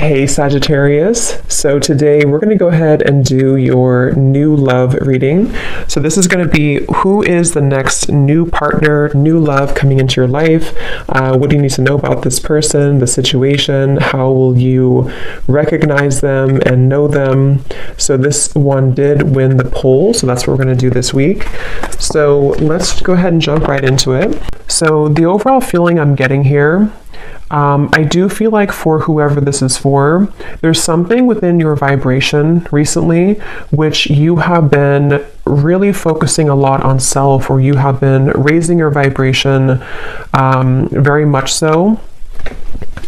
Hey Sagittarius, so today we're going to go ahead and do your new love reading. So this is going to be who is the next new partner, new love coming into your life. What do you need to know about this person, the situation? How will you recognize them and know them? So this one did win the poll, so that's what we're going to do this week. So let's go ahead and jump right into it. So the overall feeling I'm getting here, I do feel like for whoever this is for, there's something within your vibration recently which you have been really focusing a lot on self, or you have been raising your vibration very much so.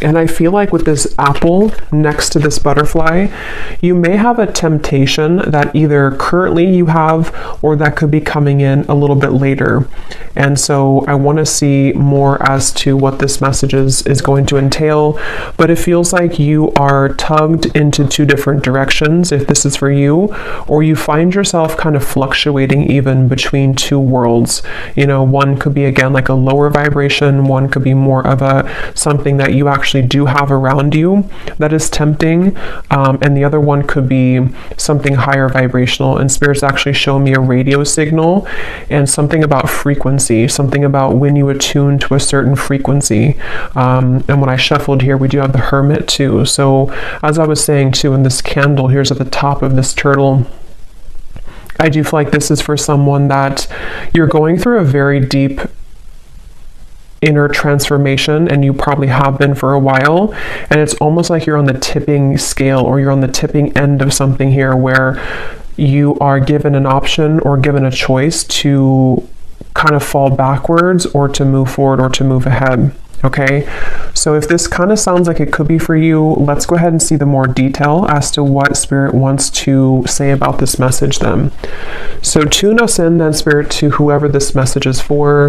And I feel like with this apple next to this butterfly, you may have a temptation that either currently you have or that could be coming in a little bit later. And so I want to see more as to what this message is going to entail. But it feels like you are tugged into two different directions if this is for you, or you find yourself kind of fluctuating even between two worlds. You know, one could be again like a lower vibration, one could be more of a something that you actually do have around you that is tempting, and the other one could be something higher vibrational. And Spirit's actually show me a radio signal and something about frequency, something about when you attune to a certain frequency. And when I shuffled here, we do have the Hermit too. So as I was saying too, in this candle here's at the top of this turtle, I do feel like this is for someone that you're going through a very deep inner transformation, and you probably have been for a while, and it's almost like you're on the tipping scale, or you're on the tipping end of something here where you are given an option or given a choice to kind of fall backwards or to move forward or to move ahead. Okay, so if this kind of sounds like it could be for you, let's go ahead and see the more detail as to what Spirit wants to say about this message then. So tune us in then, Spirit, to whoever this message is for.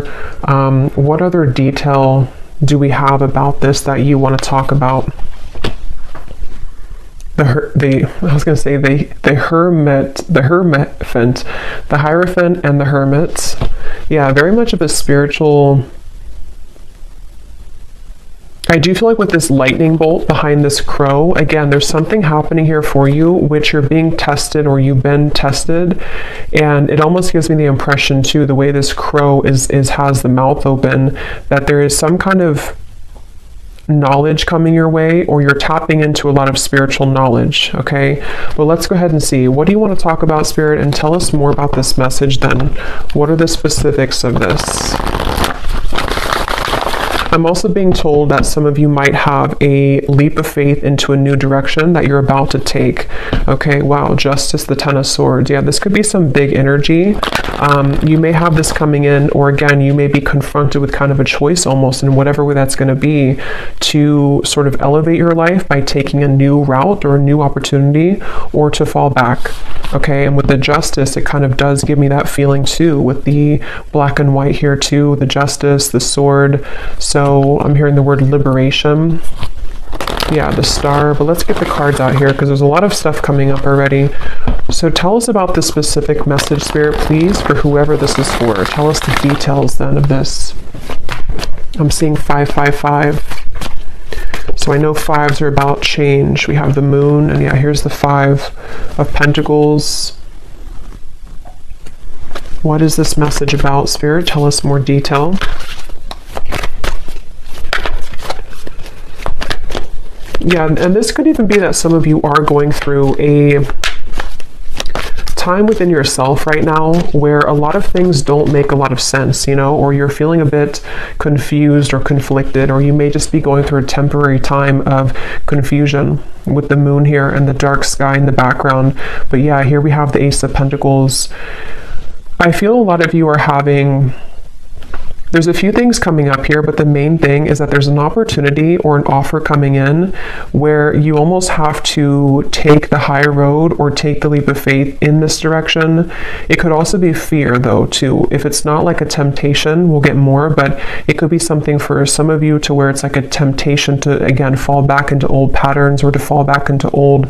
What other detail do we have about this that you want to talk about? The Hierophant and the Hermit. Yeah, very much of a spiritual. I do feel like with this lightning bolt behind this crow, again, there's something happening here for you, which you're being tested, or you've been tested. And it almost gives me the impression too, the way this crow has the mouth open, that there is some kind of knowledge coming your way, or you're tapping into a lot of spiritual knowledge. Okay, well, let's go ahead and see. What do you want to talk about, Spirit? And tell us more about this message then. What are the specifics of this? I'm also being told that some of you might have a leap of faith into a new direction that you're about to take. Okay, wow, Justice, the Ten of Swords. Yeah, this could be some big energy. You may have this coming in, or again, you may be confronted with kind of a choice almost, in whatever way that's going to be, to sort of elevate your life by taking a new route or a new opportunity, or to fall back. Okay, and with the Justice, it kind of does give me that feeling too, with the black and white here too, the Justice, the Sword. So I'm hearing the word liberation. Yeah, the Star. But let's get the cards out here, because there's a lot of stuff coming up already. So tell us about the specific message, Spirit, please, for whoever this is for. Tell us the details then of this. I'm seeing 555. So I know fives are about change. We have the Moon, and yeah, here's the Five of Pentacles. What is this message about, Spirit? Tell us more detail. Yeah, and this could even be that some of you are going through a time within yourself right now where a lot of things don't make a lot of sense, you know, or you're feeling a bit confused or conflicted, or you may just be going through a temporary time of confusion with the Moon here and the dark sky in the background. But yeah, here we have the Ace of Pentacles. I feel a lot of you are having... There's a few things coming up here, but the main thing is that there's an opportunity or an offer coming in where you almost have to take the high road or take the leap of faith in this direction. It could also be fear though too. If it's not like a temptation, we'll get more, but it could be something for some of you to where it's like a temptation to again fall back into old patterns, or to fall back into old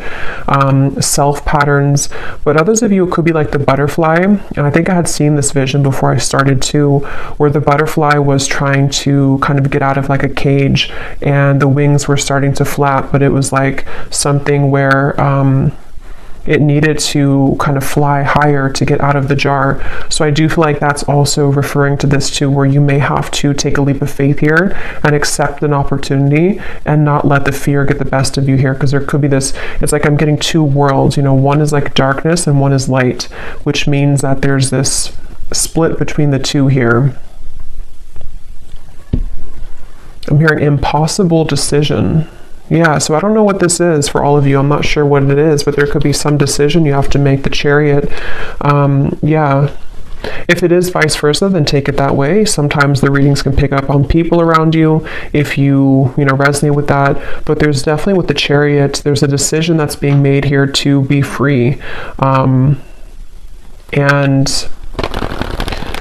self patterns. But others of you, it could be like the butterfly, and I think I had seen this vision before I started too, where the butterfly butterfly was trying to kind of get out of like a cage, and the wings were starting to flap, but it was like something where it needed to kind of fly higher to get out of the jar. So I do feel like that's also referring to this too, where you may have to take a leap of faith here and accept an opportunity and not let the fear get the best of you here, because there could be this, it's like I'm getting two worlds, you know, one is like darkness and one is light, which means that there's this split between the two here. I'm hearing impossible decision. Yeah, so I don't know what this is for all of you. I'm not sure what it is, but there could be some decision you have to make. The Chariot. Yeah. If it is vice versa, then take it that way. Sometimes the readings can pick up on people around you if you resonate with that. But there's definitely with the Chariot, there's a decision that's being made here to be free. And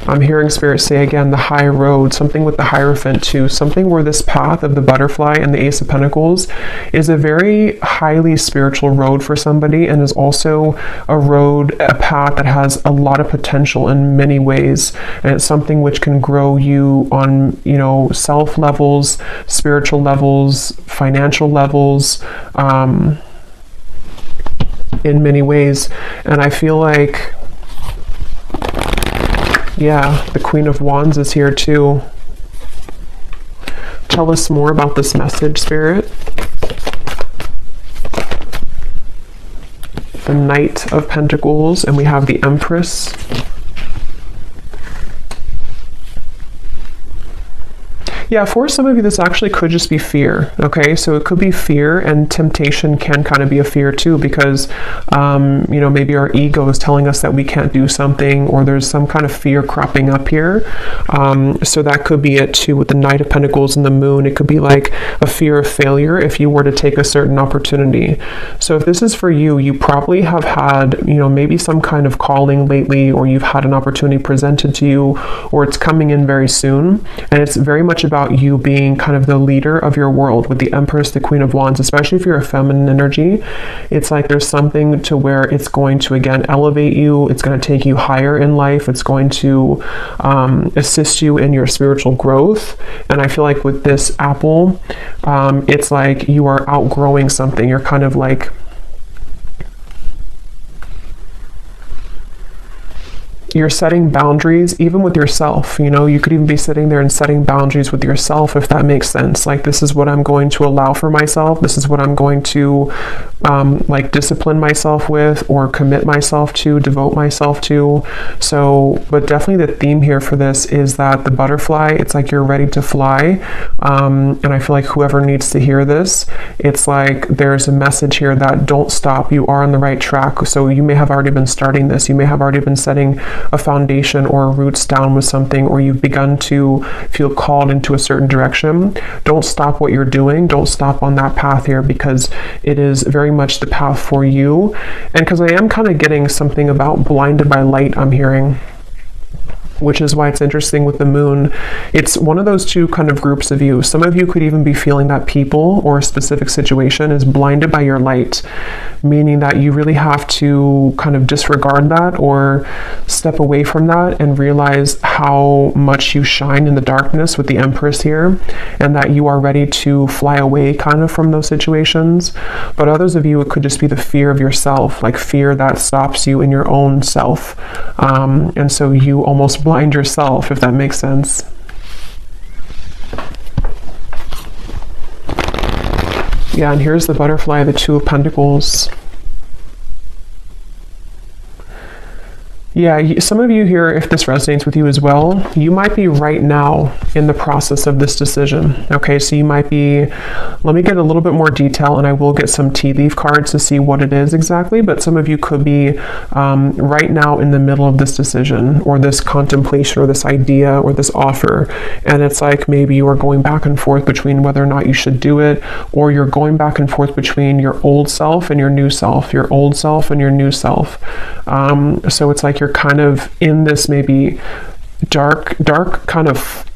I'm hearing Spirit say again, the high road, something with the Hierophant too, something where this path of the butterfly and the Ace of Pentacles is a very highly spiritual road for somebody, and is also a road, a path that has a lot of potential in many ways. And it's something which can grow you on, self levels, spiritual levels, financial levels, in many ways. And I feel like, yeah, the Queen of Wands is here too. Tell us more about this message, Spirit. The Knight of Pentacles, and we have the Empress. Yeah, for some of you, this actually could just be fear, okay? So it could be fear, and temptation can kind of be a fear too, because, maybe our ego is telling us that we can't do something, or there's some kind of fear cropping up here. So that could be it too with the Knight of Pentacles and the Moon. It could be like a fear of failure if you were to take a certain opportunity. So if this is for you, you probably have had, maybe some kind of calling lately, or you've had an opportunity presented to you, or it's coming in very soon. And it's very much about you being kind of the leader of your world with the Empress, the Queen of Wands, especially if you're a feminine energy. It's like there's something to where it's going to, again, elevate you. It's going to take you higher in life. It's going to assist you in your spiritual growth. And I feel like with this apple, it's like you are outgrowing something. You're kind of like, you're setting boundaries even with yourself. You could even be sitting there and setting boundaries with yourself, if that makes sense. Like, this is what I'm going to allow for myself. This is what I'm going to discipline myself with, or commit myself to, devote myself to. So, but definitely the theme here for this is that the butterfly, it's like you're ready to fly. And I feel like whoever needs to hear this, it's like there's a message here that don't stop. You are on the right track. So you may have already been starting this. You may have already been setting a foundation or roots down with something, or you've begun to feel called into a certain direction. Don't stop what you're doing. Don't stop on that path here, because it is very much the path for you. And because I am kind of getting something about blinded by light, I'm hearing, which is why it's interesting with the Moon. It's one of those two kind of groups of you. Some of you could even be feeling that people or a specific situation is blinded by your light, meaning that you really have to kind of disregard that or step away from that and realize how much you shine in the darkness with the Empress here, and that you are ready to fly away kind of from those situations. But others of you, it could just be the fear of yourself, like fear that stops you in your own self. And so you almost blind yourself, if that makes sense. Yeah, and here's the butterfly, the Two of Pentacles. Yeah, some of you here, if this resonates with you as well, you might be right now in the process of this decision. Okay, so you might be, let me get a little bit more detail, and I will get some tea leaf cards to see what it is exactly, but some of you could be right now in the middle of this decision, or this contemplation, or this idea, or this offer. And it's like maybe you are going back and forth between whether or not you should do it, or you're going back and forth between your old self and your new self, your old self and your new self. So it's like you're kind of in this maybe dark kind of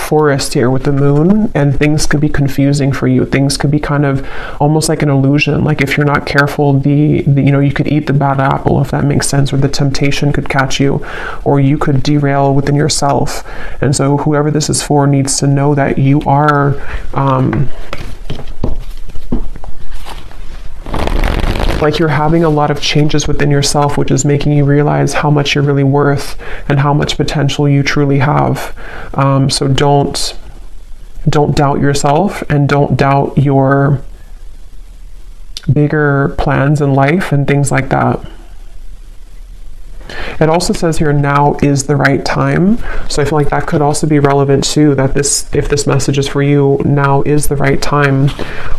forest here with the moon, and things could be confusing for you. Things could be kind of almost like an illusion. Like if you're not careful, the you know, you could eat the bad apple, if that makes sense, or the temptation could catch you, or you could derail within yourself. And so whoever this is for needs to know that you are like you're having a lot of changes within yourself, which is making you realize how much you're really worth and how much potential you truly have. So don't doubt yourself, and don't doubt your bigger plans in life and things like that. It also says here, now is the right time. So I feel like that could also be relevant too, that if this message is for you, now is the right time.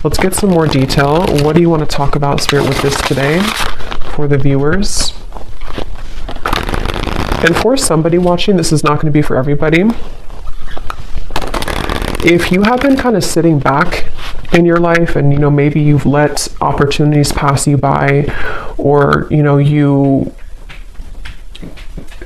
Let's get some more detail. What do you want to talk about, Spirit, with this today for the viewers? And for somebody watching, this is not going to be for everybody. If you have been kind of sitting back in your life, and, you know, maybe you've let opportunities pass you by, or, you know,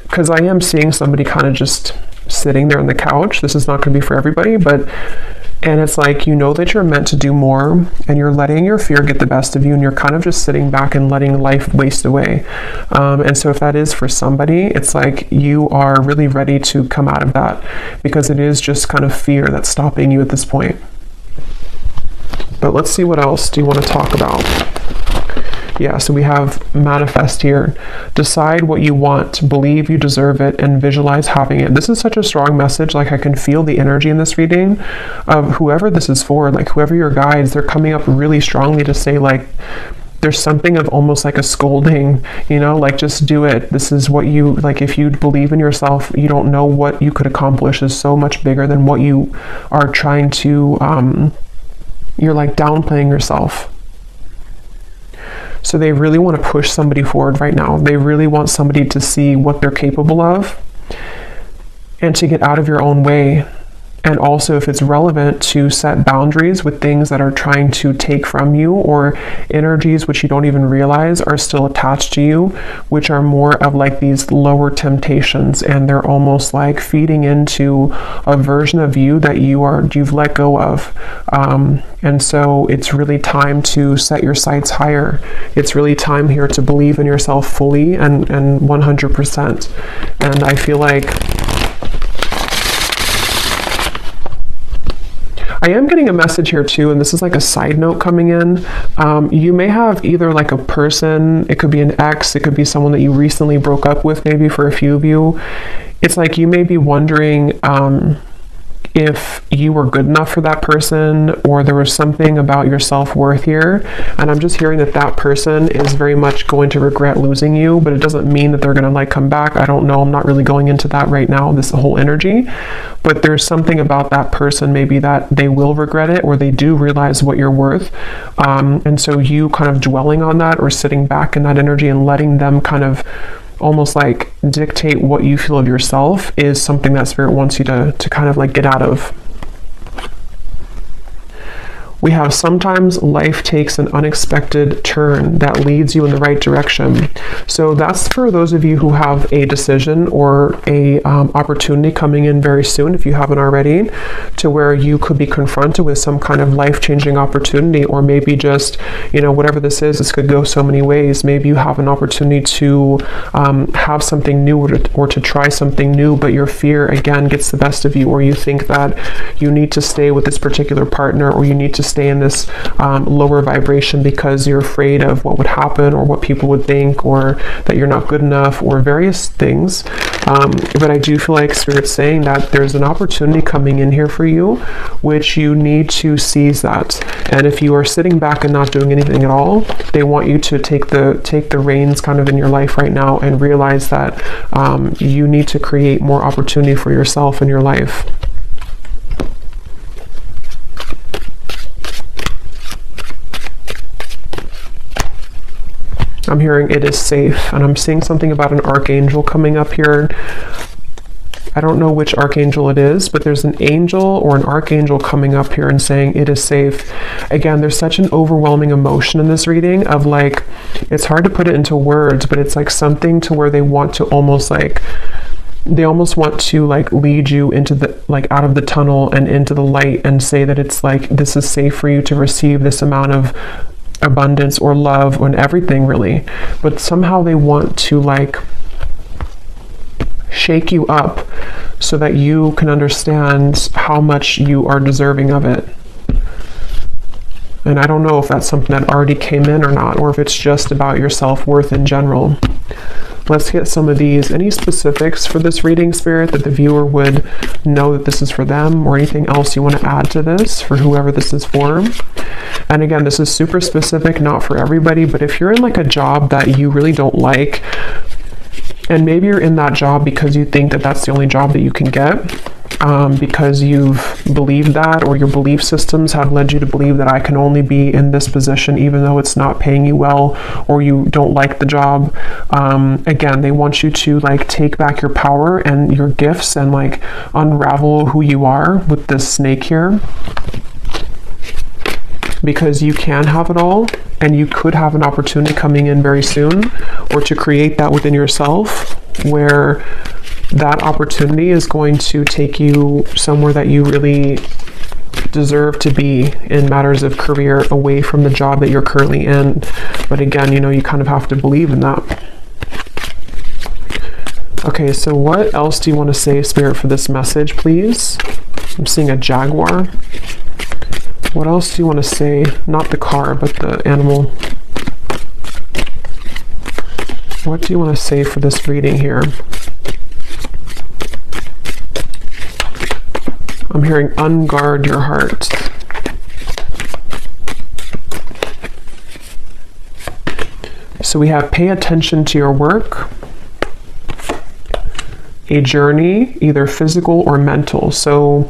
because I am seeing somebody kind of just sitting there on the couch. This is not going to be for everybody, and it's like, you know that you're meant to do more, and you're letting your fear get the best of you, and you're kind of just sitting back and letting life waste away. And so if that is for somebody, it's like you are really ready to come out of that, because it is just kind of fear that's stopping you at this point. But let's see, what else do you want to talk about? Yeah, so we have manifest here. Decide what you want, believe you deserve it, and visualize having it. This is such a strong message. Like, I can feel the energy in this reading of whoever this is for, like whoever your guides, they're coming up really strongly to say, like, there's something of almost like a scolding, you know, like, just do it. This is what you, like, if you believe in yourself, you don't know what you could accomplish is so much bigger than what you are trying to, you're like downplaying yourself. So they really want to push somebody forward right now. They really want somebody to see what they're capable of and to get out of your own way. And also, if it's relevant, to set boundaries with things that are trying to take from you, or energies which you don't even realize are still attached to you, which are more of like these lower temptations, and they're almost like feeding into a version of you that you've let go of. And so it's really time to set your sights higher. It's really time here to believe in yourself fully and 100%. And I feel like I am getting a message here too, and this is like a side note coming in. You may have either like a person, it could be an ex, it could be someone that you recently broke up with, maybe for a few of you. It's like you may be wondering if you were good enough for that person, or there was something about your self-worth here. And I'm just hearing that that person is very much going to regret losing you, but it doesn't mean that they're going to like come back. I don't know. I'm not really going into that right now, this whole energy, but there's something about that person, maybe that they will regret it, or they do realize what you're worth. And so you kind of dwelling on that, or sitting back in that energy and letting them kind of almost like dictate what you feel of yourself, is something that Spirit wants you to kind of like get out of. We have, sometimes life takes an unexpected turn that leads you in the right direction. So that's for those of you who have a decision or a opportunity coming in very soon, if you haven't already, to where you could be confronted with some kind of life-changing opportunity, or maybe just, you know, whatever this is, this could go so many ways. Maybe you have an opportunity to have something new, or to try something new, but your fear again gets the best of you, or you think that you need to stay with this particular partner, or you need to stay in this lower vibration because you're afraid of what would happen, or what people would think, or that you're not good enough, or various things. But I do feel like Spirit's saying that there's an opportunity coming in here for you, which you need to seize that. And if you are sitting back and not doing anything at all, they want you to take the reins kind of in your life right now, and realize that you need to create more opportunity for yourself in your life. I'm hearing it is safe, and I'm seeing something about an archangel coming up here. I don't know which archangel it is, but there's an angel or an archangel coming up here and saying it is safe. Again, there's such an overwhelming emotion in this reading of like, it's hard to put it into words, but it's like something to where they want to almost like they almost want to like lead you into the, like out of the tunnel and into the light, and say that it's like, this is safe for you to receive this amount of abundance or love and everything, really. But somehow they want to like shake you up so that you can understand how much you are deserving of it. And I don't know if that's something that already came in or not, or if it's just about your self-worth in general. Let's get some of these. Any specifics for this reading, Spirit, that the viewer would know that this is for them, or anything else you want to add to this for whoever this is for? And again, this is super specific, not for everybody, but if you're in like a job that you really don't like, and maybe you're in that job because you think that that's the only job that you can get, because you've believed that, or your belief systems have led you to believe that I can only be in this position even though it's not paying you well, or you don't like the job. Again, they want you to like take back your power and your gifts and like unravel who you are with this snake here, because you can have it all, and you could have an opportunity coming in very soon, or to create that within yourself, where that opportunity is going to take you somewhere that you really deserve to be in matters of career, away from the job that you're currently in. But again, you know, you kind of have to believe in that. Okay, so what else do you want to say, Spirit, for this message, please? I'm seeing a jaguar. What else do you want to say? Not the car, but the animal. What do you want to say for this reading here? I'm hearing unguard your heart. So we have pay attention to your work, a journey, either physical or mental. So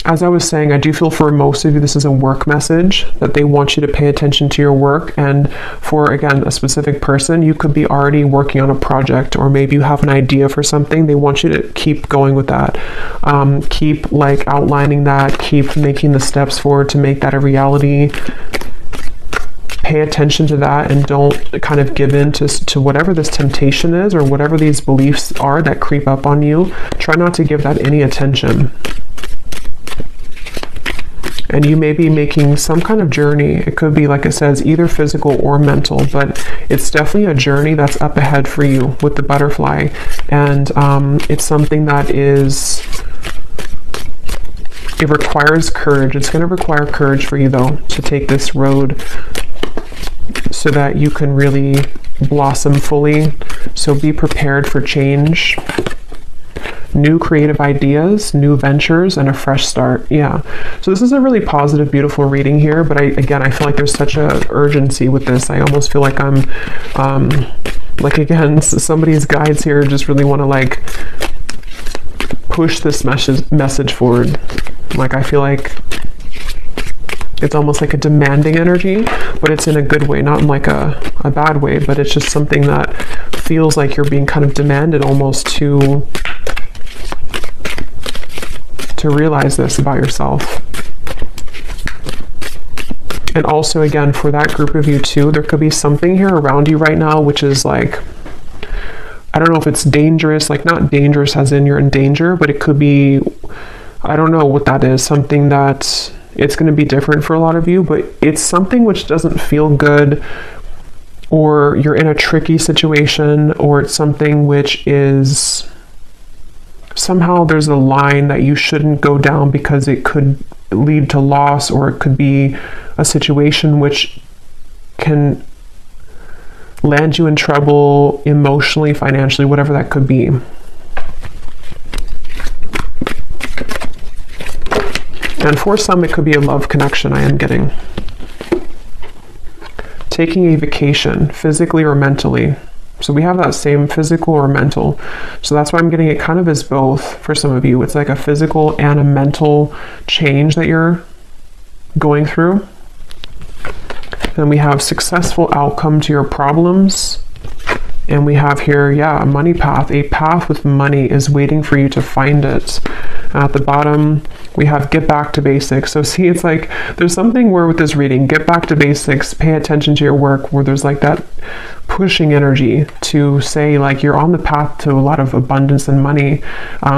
as I was saying, I do feel for most of you this is a work message, that they want you to pay attention to your work. And for, again, a specific person, you could be already working on a project, or maybe you have an idea for something. They want you to keep going with that. Keep like outlining that, keep making the steps forward to make that a reality. Pay attention to that, and don't kind of give in to whatever this temptation is, or whatever these beliefs are that creep up on you. Try not to give that any attention. And you may be making some kind of journey. It could be, like it says, either physical or mental, but it's definitely a journey that's up ahead for you with the butterfly. And it's something that is, it requires courage. It's going to require courage for you, though, to take this road so that you can really blossom fully. So be prepared for change. New creative ideas, new ventures, and a fresh start. Yeah. So this is a really positive, beautiful reading here. But I feel like there's such a urgency with this. I almost feel like I'm, like, again, somebody's guides here just really want to like push this message forward. Like, I feel like it's almost like a demanding energy, but it's in a good way, not in like a bad way, but it's just something that feels like you're being kind of demanded almost to realize this about yourself. And also, again, for that group of you too, there could be something here around you right now which is like, I don't know if it's dangerous, like not dangerous as in you're in danger, but it could be, I don't know what that is, something that it's going to be different for a lot of you, but it's something which doesn't feel good, or you're in a tricky situation, or it's something which is somehow there's a line that you shouldn't go down because it could lead to loss, or it could be a situation which can land you in trouble emotionally, financially, whatever that could be. And for some, it could be a love connection, I am getting. Taking a vacation, physically or mentally. So we have that same physical or mental. So that's why I'm getting it kind of as both for some of you. It's like a physical and a mental change that you're going through. Then we have successful outcome to your problems. And we have here, yeah, a money path. A path with money is waiting for you to find it. At the bottom, we have get back to basics. So see, it's like there's something where with this reading, get back to basics, pay attention to your work, where there's like that pushing energy to say like you're on the path to a lot of abundance and money.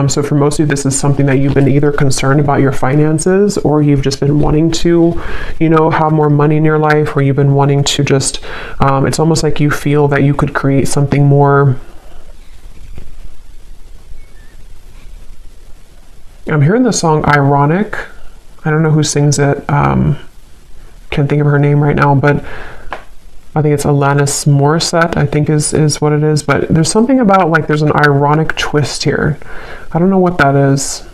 So for most of you, this is something that you've been either concerned about your finances, or you've just been wanting to, you know, have more money in your life, or you've been wanting to just, it's almost like you feel that you could create something more. I'm hearing the song Ironic. I don't know who sings it. Can't think of her name right now, but I think it's Alanis Morissette, I think is what it is. But there's something about like there's an ironic twist here. I don't know what that is.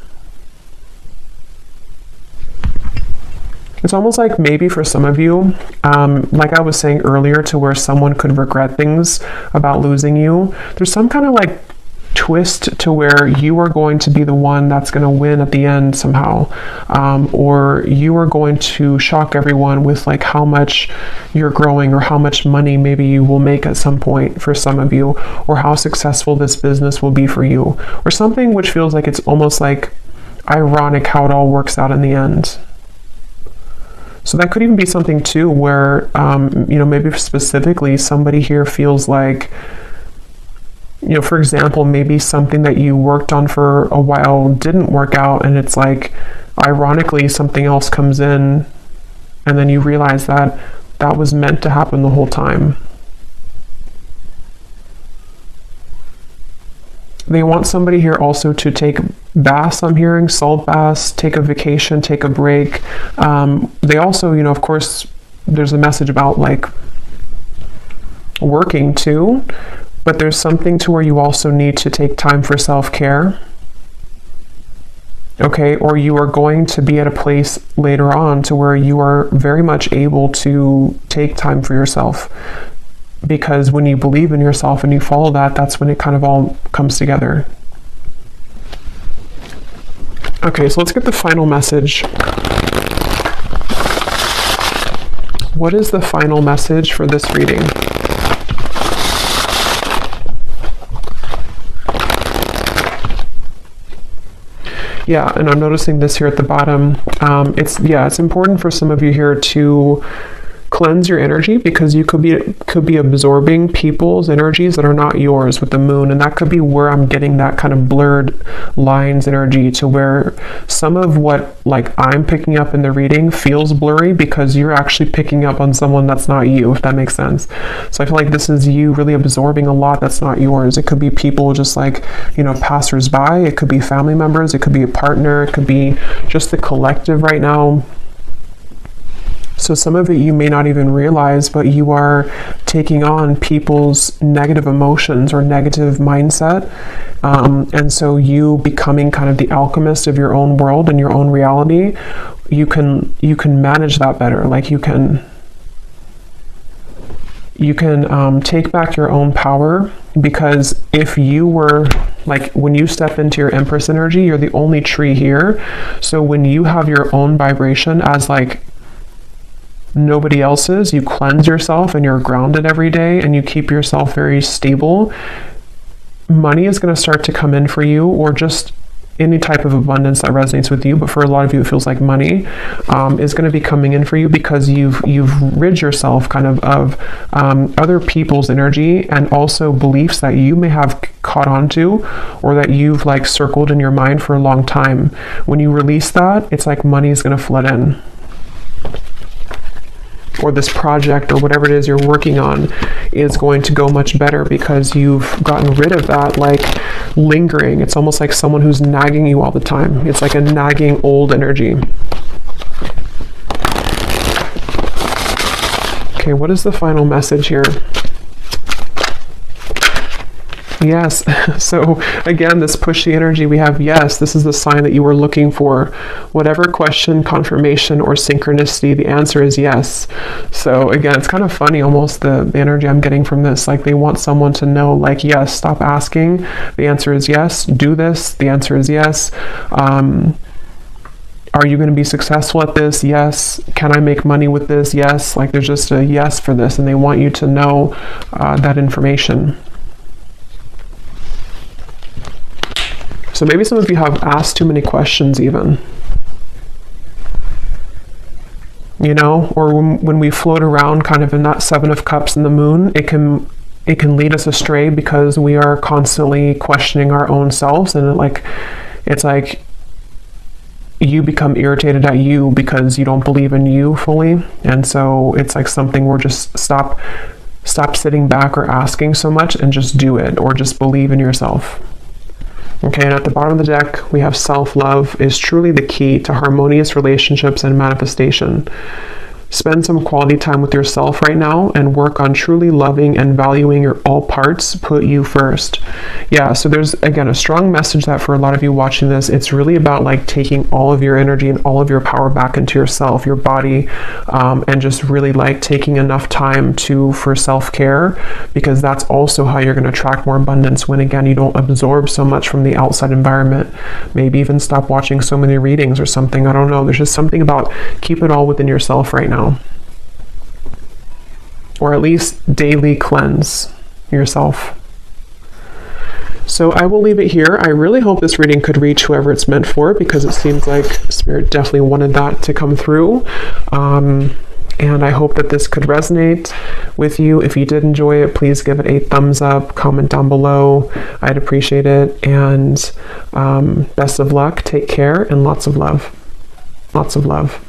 It's almost like maybe for some of you, like I was saying earlier, to where someone could regret things about losing you. There's some kind of like twist to where you are going to be the one that's going to win at the end somehow, or you are going to shock everyone with like how much you're growing, or how much money maybe you will make at some point for some of you, or how successful this business will be for you, or something which feels like it's almost like ironic how it all works out in the end. So that could even be something too where, you know, maybe specifically somebody here feels like, you know, for example, maybe something that you worked on for a while didn't work out, and it's like, ironically, something else comes in, and then you realize that that was meant to happen the whole time. They want somebody here also to take baths, I'm hearing, salt baths, take a vacation, take a break. They also, you know, of course, there's a message about like working too, but there's something to where you also need to take time for self-care. Okay, or you are going to be at a place later on to where you are very much able to take time for yourself. Because when you believe in yourself and you follow that, that's when it kind of all comes together. Okay, so let's get the final message. What is the final message for this reading? Yeah, and I'm noticing this here at the bottom. It's important for some of you here to cleanse your energy, because you could be absorbing people's energies that are not yours with the moon, and that could be where I'm getting that kind of blurred lines energy, to where some of what like I'm picking up in the reading feels blurry because you're actually picking up on someone that's not you, if that makes sense. So I feel like this is you really absorbing a lot that's not yours. It could be people just like, you know, passers-by, it could be family members, it could be a partner, it could be just the collective right now. So some of it you may not even realize, but you are taking on people's negative emotions or negative mindset. And so you becoming kind of the alchemist of your own world and your own reality, you can manage that better. Like you can take back your own power, because if you were like, when you step into your Empress energy, you're the only tree here. So when you have your own vibration as like nobody else's, you cleanse yourself and you're grounded every day and you keep yourself very stable, money is going to start to come in for you, or just any type of abundance that resonates with you. But for a lot of you, it feels like money is going to be coming in for you, because you've rid yourself kind of other people's energy, and also beliefs that you may have caught on to, or that you've like circled in your mind for a long time. When you release that, it's like money is going to flood in. Or this project or whatever it is you're working on is going to go much better, because you've gotten rid of that like lingering. It's almost like someone who's nagging you all the time. It's like a nagging old energy. Okay, what is the final message here? Yes. So again, this pushy energy, we have yes, this is the sign that you were looking for. Whatever question, confirmation, or synchronicity, the answer is yes. So again, it's kind of funny almost the energy I'm getting from this. Like they want someone to know like, yes, stop asking. The answer is yes. Do this. The answer is yes. Are you going to be successful at this? Yes. Can I make money with this? Yes. Like there's just a yes for this, and they want you to know that information. So maybe some of you have asked too many questions even. you know, or when we float around kind of in that Seven of Cups and the Moon, it can lead us astray because we are constantly questioning our own selves, and it's like you become irritated at you because you don't believe in you fully. And so it's like something where just stop sitting back or asking so much and just do it, or just believe in yourself. Okay, and at the bottom of the deck, we have self-love is truly the key to harmonious relationships and manifestation. Spend some quality time with yourself right now and work on truly loving and valuing your all parts. Put you first. Yeah, so there's, again, a strong message that for a lot of you watching this, it's really about like taking all of your energy and all of your power back into yourself, your body, and just really like taking enough time for self-care, because that's also how you're going to attract more abundance when, again, you don't absorb so much from the outside environment. Maybe even stop watching so many readings or something. I don't know. There's just something about keep it all within yourself right now. Or at least daily cleanse yourself. So I will leave it here. I really hope this reading could reach whoever it's meant for, because it seems like Spirit definitely wanted that to come through. And I hope that this could resonate with you. If you did enjoy it, please give it a thumbs up, comment down below. I'd appreciate it. And best of luck, take care, and lots of love. Lots of love.